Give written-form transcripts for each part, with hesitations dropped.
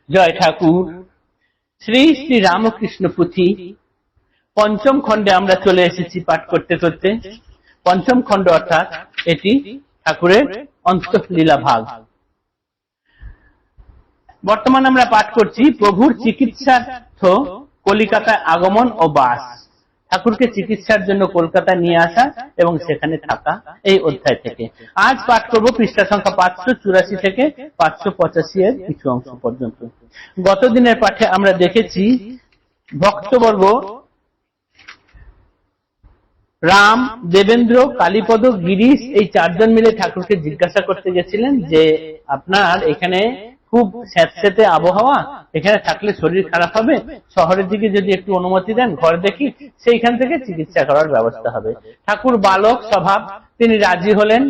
জয় ঠাকুর। শ্রী শ্রী রামকৃষ্ণ পুঁথি পঞ্চম খণ্ডে আমরা চলে এসেছি পাঠ করতে করতে। পঞ্চম খণ্ড অর্থাৎ এটি ঠাকুরের অন্তঃলীলা ভাগ। বর্তমানে আমরা পাঠ করছি প্রভুর চিকিৎসার্থ কলিকাতায় আগমন ও বাস। ঠাকুরকে চিকিৎসার জন্য কলকাতায় নিয়ে আসা এবং সেখানে থাকা, এই অধ্যায় থেকে আজ পাঠ করব পৃষ্ঠা সংখ্যা 584 থেকে 585 এর কিছু অংশ পর্যন্ত। গত দিনের পাঠে আমরা দেখেছি ভক্তবর্গ রাম, দেবেন্দ্র, কালীপদ, গিরিশ এই চারজন মিলে ঠাকুরকে জিজ্ঞাসা করতে গেছিলেন যে আপনার এখানে খুব স্যাঁতস্যাঁতে আবহাওয়া, এখানে থাকলে শরীর খারাপ হবে, শহরের দিকে যদি একটু অনুমতি দেন ঘর দেখি, সেইখান থেকে চিকিৎসা করার ব্যবস্থা হবে। ঠাকুর বালক স্বভাব, তিনি রাজি হলেন,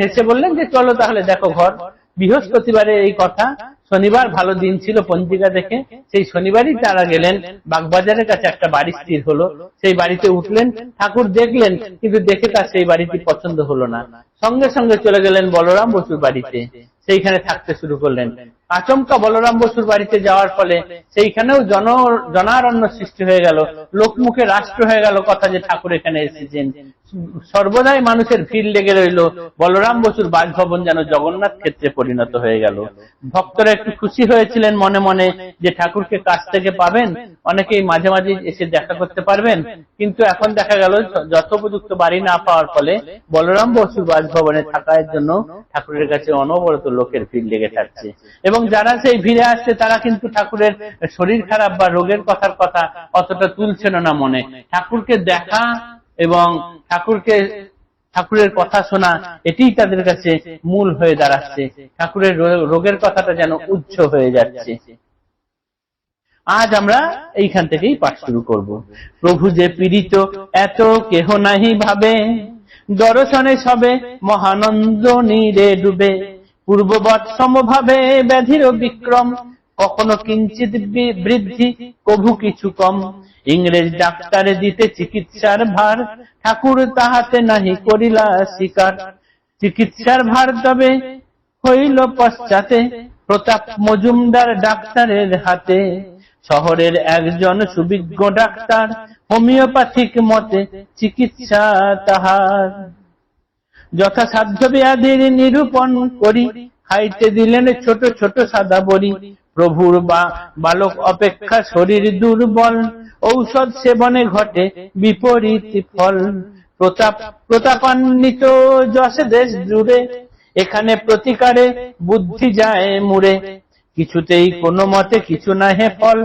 হেসে বললেন যে চলো তাহলে দেখো ঘর। বৃহস্পতিবারে এই কথা, শনিবার ভালো দিন ছিল পঞ্জিকা দেখে, সেই শনিবারই তারা গেলেন। বাগবাজারের কাছে একটা বাড়ি স্থির হলো, সেই বাড়িতে উঠলেন। ঠাকুর দেখলেন, কিন্তু দেখে তার সেই বাড়িটি পছন্দ হলো না। সঙ্গে সঙ্গে চলে গেলেন বলরাম বসুর বাড়িতে, সেইখানে থাকতে শুরু করলেন। আচমকা বলরাম বসুর বাড়িতে যাওয়ার ফলে সেইখানেও জনারণ্য সৃষ্টি হয়ে গেল, লোকমুখে রাষ্ট্র হয়ে গেল কথা যে ঠাকুর এখানে এসেছেন। সর্বদাই মানুষের ভিড় লেগে রইল। বলরাম বসুর বাসভবন যেন জগন্নাথ ক্ষেত্রে পরিণত হয়ে গেল। ভক্তরা একটু খুশি হয়েছিলেন মনে মনে যে ঠাকুরকে কাছ থেকে পাবেন, অনেকেই মাঝে মাঝে এসে দেখা করতে পারবেন। কিন্তু এখন দেখা গেল যথোপযুক্ত বাড়ি না পাওয়ার ফলে বলরাম বসুর বাসভবনে থাকার জন্য ঠাকুরের কাছে অনবরত লোকের ভিড় লেগে থাকছে। এবং যারা সেই ভিড়ে আসছে তারা কিন্তু ঠাকুরের শরীর খারাপ বা রোগের কথা অতটা তুলছেন না মনে। ঠাকুরকে দেখা এবং ঠাকুরের কথা শোনা, এটিই তাদের কাছে মূল হয়ে দাঁড়াচ্ছে। ঠাকুরের রোগের কথাটা যেন উচ্চ হয়ে যাচ্ছে। আজ আমরা এইখান থেকেই পাঠ শুরু করব। প্রভু যে পীড়িত এত কেহ নাহি ভাবে, দর্শনে সবে মহানন্দ নীরে ডুবে। পূর্ববৎ সমভাবে ব্যাধির বিক্রম, কখনো কিঞ্চিত বৃদ্ধি কভু কিছু কম। ইংরেজ ডাক্তারে দিতে চিকিৎসার ভার, ঠাকুর তাহাতে নাহি করিলা স্বীকার। চিকিৎসার ভার তবে হইল পশ্চাতে, প্রতাপ মজুমদার ডাক্তারের হাতে। শহরের একজন সুবিজ্ঞ ডাক্তার, হোমিওপ্যাথিক মতে চিকিৎসা তাহার। যথাসাধ্য ব্যাধির নিরূপণ করি, খাইতে দিলেন ছোট ছোট সাদা বড়ি। প্রভুর বালক অপেক্ষা শরীর দুর্বল, ঔষধ সেবনে ঘটে বিপরীত ফল। প্রতাপান্বিত যশে দেশ জুড়ে, এখানে প্রতিকারে বুদ্ধি যায় মুড়ে। কিছুতেই কোনো মতে কিছু না হে ফল,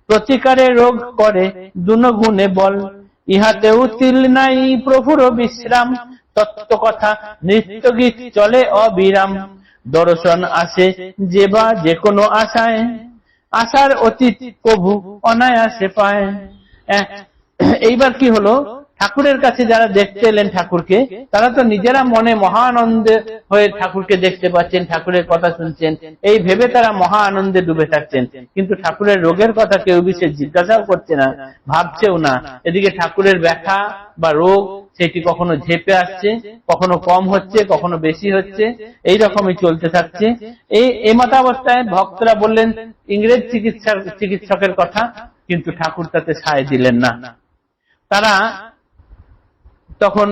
প্রতিকারে রোগ করে দুনগুণে বল। ইহাতেও তিল নাই প্রভুর বিশ্রাম, তত্ত্ব কথা নৃত্য গীত চলে অবিরাম। দর্শন আসে যে বা যে কোনো আশায়, আশার অতীত প্রভু অনায়াসে পায়। এইবার কি হলো, ঠাকুরের কাছে যারা দেখতে এলেন ঠাকুরকে, তারা তো নিজেরা মনে মহা আনন্দে হয়ে ঠাকুরকে দেখতে পাচ্ছেন, ঠাকুরের কথা শুনছেন, এই ভেবে তারা মহা আনন্দে ডুবে থাকছেন। কিন্তু ঠাকুরের রোগের কথা কেউ বিশেষ জিজ্ঞাসাও করছে না, ভাবছেও না। এদিকে ঠাকুরের ব্যথা বা রোগ সেটি কখনো ঝেপে আসছে, কখনো কম হচ্ছে, কখনো বেশি হচ্ছে, এই রকমই চলতে থাকছে। এই মতাবস্থায় ভক্তরা বললেন ইংরেজ চিকিৎসকের কথা, কিন্তু ঠাকুর তাতে সায় দিলেন না। তারা তখন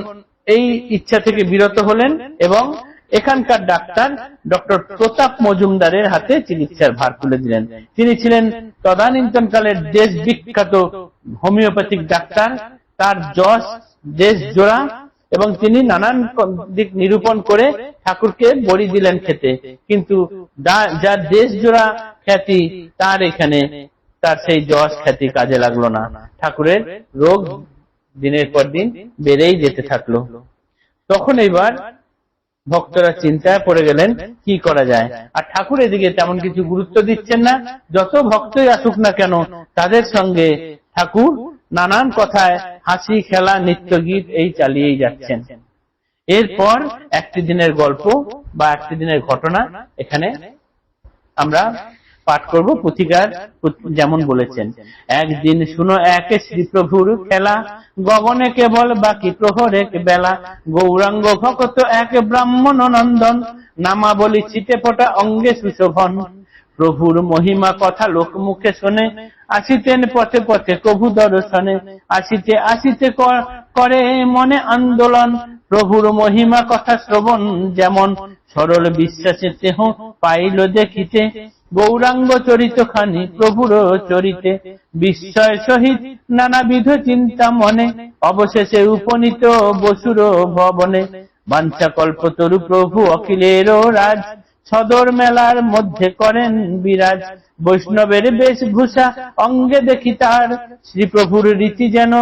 এই ইচ্ছা থেকে বিরত হলেন এবং এখানকার ডাক্তার ডক্টর প্রতাপ মজুমদারের হাতে চিকিৎসার ভার তুলে দিলেন। তিনি ছিলেন তদানীন্তনকালের দেশ বিখ্যাত হোমিওপ্যাথিক ডাক্তার। তার যশ দেশ জোড়া এবং তিনি নানান দিক নিরূপণ করে ঠাকুরকে বড়ি দিলেন খেতে। কিন্তু যার দেশ জোড়া খ্যাতি, তার এখানে তার সেই যশ খ্যাতি কাজে লাগলো না। ঠাকুরের রোগ দিনের পর দিন বেড়েই যেতে থাকলো। তখন এইবার ভক্তরা চিন্তায় পড়ে গেলেন কি করা যায়। আর ঠাকুর এদিকে তেমন কিছু গুরুত্ব দিচ্ছেন না। যত ভক্তই আসুক না কেন, তাদের সঙ্গে ঠাকুর নানান কথায় হাসি খেলা নৃত্য গীত এই চালিয়েই যাচ্ছেন। এরপর একটি দিনের গল্প বা একটি দিনের ঘটনা এখানে আমরা পাঠ করব। পুথিকার যেমন বলেছেন, একদিন শুনো এক শ্রীপ্রভুর খেলা, গগনে কেবল বাকি প্রহরে বেলা। গৌরাঙ্গ ভক্ত এক ব্রাহ্মণ নন্দন, নামাবলী ছিটে ফোটা অঙ্গে সুশোভন। প্রভুর মহিমা কথা লোক মুখে শোনে, আসিতেন পথে পথে প্রভু দর্শনে, আসিতে আসিতে করে মনে আন্দোলন, প্রভুর মহিমা কথা শ্রবণ যেমন, সরল বিশ্বাসে দেহ পাইল দেখিতে, গৌরাঙ্গ চরিত খানি প্রভুর চরিতে, বিস্ময় সহিত নানাবিধ চিন্তা মনে, অবশেষে উপনীত বসুর ভবনে, বাঞ্ছা কল্পতরু প্রভু অখিলের রাজ, সদর মেলার মধ্যে করেন বিরাজ, বৈষ্ণবের বেশভূষা অঙ্গে দেখি তার, শ্রীপ্রভুর রীতি যেন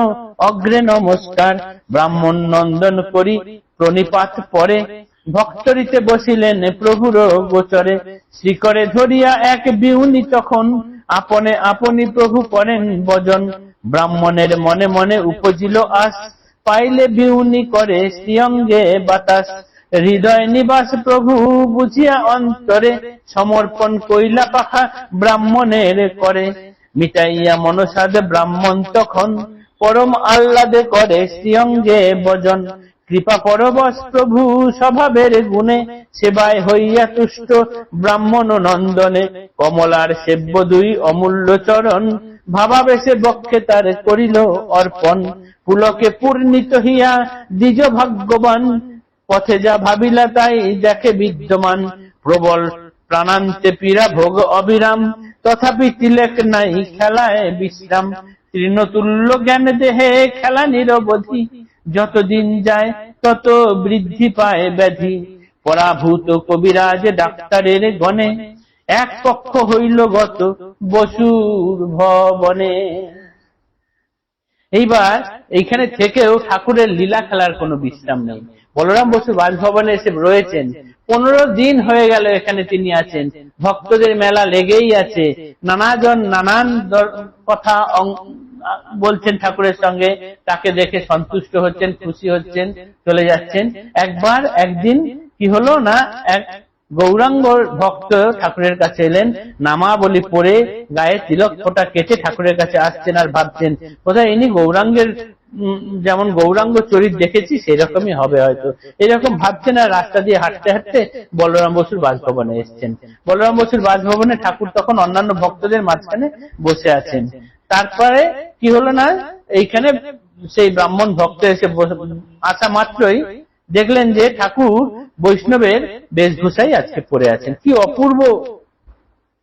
অগ্রে নমস্কার, ব্রাহ্মণ নন্দন করি প্রণিপাত পরে, ভক্তরিতে বসিলেন প্রভুর গোচরে, শ্রীকরে ধরিয়া এক বিউনি তখন, আপনে আপনি প্রভু করেন বজন, ব্রাহ্মণের মনে মনে উপজিল আস, পাইলে বিউনি করে শ্রীঅঙ্গে বাতাস, হৃদয় নিবাস প্রভু বুঝিয়া অন্তরে, সমর্পণ কইলা পাখা ব্রাহ্মণের করে, মিটাইয়া মনসাদ ব্রাহ্মণ তখন, পরম আহ্লাদে করে শ্রীঅঙ্গে ভজন, কৃপা পরবশ প্রভু স্বভাবের গুণে, সেবায় হইয়া তুষ্ট ব্রাহ্মণ নন্দনে, কমলার সেব্য দুই অমূল্য চরণ, ভাবাবেশে বক্ষে তার করিল অর্পণ, পুলকে পূর্ণিত হইয়া দ্বিজ ভাগ্যবান, পথে যা ভাবিলা তাই দেখে বিদ্যমান, প্রবল প্রাণান্তে পীড়া ভোগ অবিরাম, তথাপি তিলেক নাই খেলায় বিশ্রাম, তৃণতুল্য জ্ঞান দেহে খেলা নিরবধি, যতদিন যায় তত বৃদ্ধি পায় ব্যাধি, পরাভূত কবিরাজ ডাক্তারের গণে, এক পক্ষ হইল গত বসুর ভবনে। এইবার এইখানে থেকেও ঠাকুরের লীলা খেলার কোনো বিশ্রাম নেই। বলরাম বসু বাসভবনে এসে রয়েছেন, 15 দিন হয়ে গেল এখানে তিনি আছেন, ভক্তদের মেলা লেগেই আছে, নানাজন নানান কথা বলছেন ঠাকুরের সঙ্গে, তাকে দেখে সন্তুষ্ট হচ্ছেন, খুশি হচ্ছেন, চলে যাচ্ছেন। একদিন কি হলো না, এক গৌরাঙ্গ ভক্ত ঠাকুরের কাছে এলেন, নামাবলী পড়ে গায়ে তিলক ফোঁটা কেটে ঠাকুরের কাছে আসছেন, আর ভাবছেন কোথায় ইনি গৌরাঙ্গের যেমন গৌরাঙ্গ চরিত দেখেছি সেরকমই হবে হয়তো, এরকম ভাবছেন। আর রাস্তা দিয়ে হাঁটতে হাঁটতে বলরাম বসুর বাসভবনে এসছেন। বলরাম বসুর বাসভবনে ঠাকুর তখন অন্যান্য ভক্তদের মাঝখানে বসে আছেন। তারপরে কি হলো না, এইখানে সেই ব্রাহ্মণ ভক্ত এসে আসা মাত্রই দেখলেন যে ঠাকুর বৈষ্ণবের বেশভূষাই আজকে পরে আছেন। কি অপূর্ব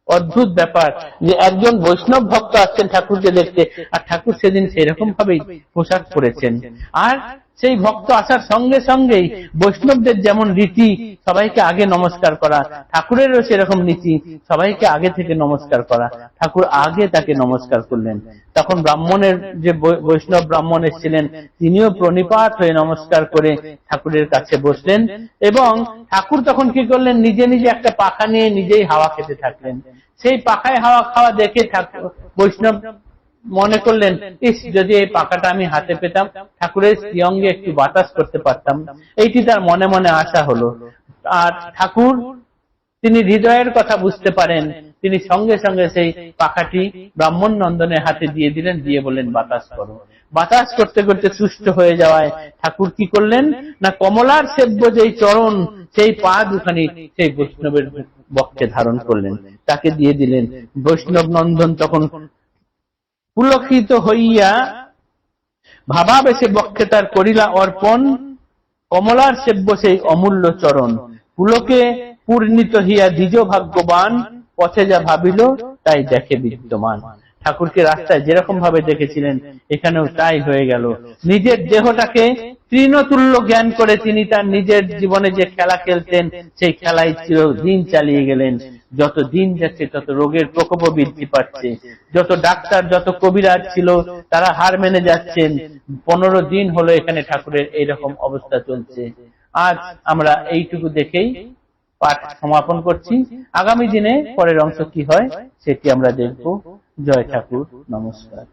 অদ্ভুত ব্যাপার যে একজন বৈষ্ণব ভক্ত আসছেন ঠাকুরকে দেখতে, আর ঠাকুর সেদিন সেরকম ভাবেই পোশাক পরেছেন। আর সেই ভক্ত আসার সঙ্গে সঙ্গেই বৈষ্ণবদের যেমন রীতি সবাইকে আগে নমস্কার করা, ঠাকুরেরও সেরকম নীতি, সবাইকে আগে থেকে নমস্কার করা। ঠাকুর আগে তাকে নমস্কার করলেন। তখন ব্রাহ্মণের যে বৈষ্ণব ব্রাহ্মণ এসেছিলেন তিনিও প্রণিপাত হয়ে নমস্কার করে ঠাকুরের কাছে বসলেন, এবং ঠাকুর তখন কি করলেন, নিজে নিজে একটা পাখা নিয়ে নিজেই হাওয়া খেতে থাকলেন। সেই পাখায় হাওয়া খাওয়া দেখে ঠাকুর বৈষ্ণব মনে করলেন, ইস, যদি এই পাখাটা আমি হাতে পেতাম, ঠাকুরের শ্রীঅঙ্গে একটু বাতাস করতে পারতাম। এইটি তার মনে মনে আশা হলো। আর ঠাকুর তিনি হৃদয়ের কথা বুঝতে পারেন, তিনি সঙ্গে সঙ্গে সেই পাখাটি ব্রাহ্মণ নন্দনের হাতে দিয়ে দিলেন, দিয়ে বললেন বাতাস করো। বাতাস করতে করতে সুস্থ হয়ে যাওয়ায় ঠাকুর কি করলেন না, কমলার সেব্য যেই চরণ, সেই পা দুখানি সেই বৈষ্ণবের বক্ষে ধারণ করলেন, তাকে দিয়ে দিলেন। বৈষ্ণব নন্দন তখন পুলকিত হইয়া ভাবাবেশে বক্ষে তার করিলা অর্পণ, কমলার সেব্য সেই অমূল্য চরণ, পুলকে পূর্ণিত হইয়া দ্বিজ ভাগ্যবান, পথে যা ভাবিল তাই দেখে বিদ্যমান। ঠাকুরকে রাস্তায় যেরকম ভাবে দেখেছিলেন এখানেও তাই হয়ে গেল। নিজের দেহটাকে তৃণতুল্য জ্ঞান করে তিনি তার নিজের জীবনে যে খেলা খেলতেন সেই খেলাই চিরদিন চালিয়ে গেলেন। যত দিন যাচ্ছে তত রোগের প্রকোপ বৃদ্ধি পাচ্ছে, যত ডাক্তার যত কবিরাজ ছিল তারা হার মেনে যাচ্ছেন। 15 দিন হলো এখানে ঠাকুরের এইরকম অবস্থা চলছে। আজ আমরা এইটুকু দেখেই পাঠ সমাপন করছি। আগামী দিনে পরের অংশ কি হয় সেটি আমরা দেখব। জয় ঠাকুর, নমস্কার।